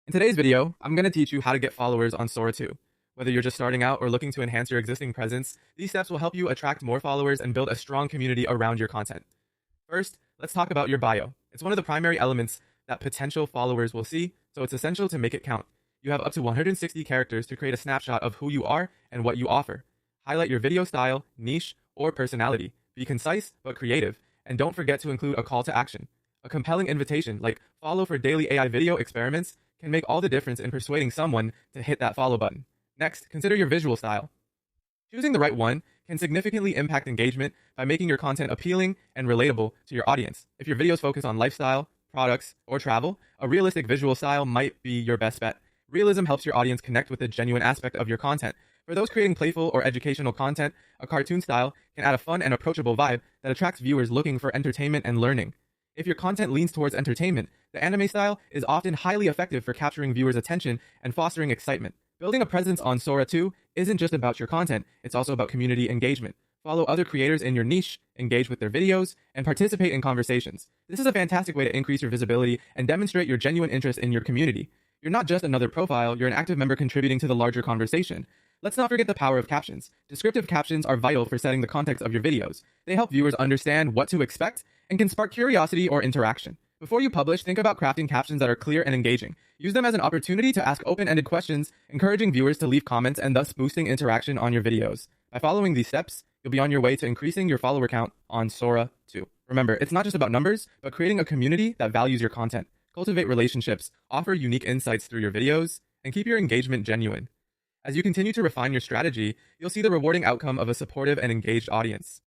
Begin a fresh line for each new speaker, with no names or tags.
In today's video, I'm going to teach you how to get followers on Sora 2. Whether you're just starting out or looking to enhance your existing presence, these steps will help you attract more followers and build a strong community around your content. First, let's talk about your bio. It's one of the primary elements that potential followers will see, so it's essential to make it count. You have up to 160 characters to create a snapshot of who you are and what you offer. Highlight your video style, niche, or personality. Be concise but creative, and don't forget to include a call to action. A compelling invitation, like follow for daily AI video experiments, can make all the difference in persuading someone to hit that follow button. Next, consider your visual style. Choosing the right one can significantly impact engagement by making your content appealing and relatable to your audience. If your videos focus on lifestyle, products, or travel, a realistic visual style might be your best bet. Realism helps your audience connect with the genuine aspect of your content. For those creating playful or educational content, a cartoon style can add a fun and approachable vibe that attracts viewers looking for entertainment and learning. If your content leans towards entertainment, the anime style is often highly effective for capturing viewers' attention and fostering excitement. Building a presence on Sora 2 isn't just about your content, it's also about community engagement. Follow other creators in your niche, engage with their videos, and participate in conversations. This is a fantastic way to increase your visibility and demonstrate your genuine interest in your community. You're not just another profile, you're an active member contributing to the larger conversation. Let's not forget the power of captions. Descriptive captions are vital for setting the context of your videos. They help viewers understand what to expect and can spark curiosity or interaction. Before you publish, think about crafting captions that are clear and engaging. Use them as an opportunity to ask open-ended questions, encouraging viewers to leave comments and thus boosting interaction on your videos. By following these steps, you'll be on your way to increasing your follower count on Sora 2. Remember, it's not just about numbers, but creating a community that values your content. Cultivate relationships, offer unique insights through your videos, and keep your engagement genuine. As you continue to refine your strategy, you'll see the rewarding outcome of a supportive and engaged audience.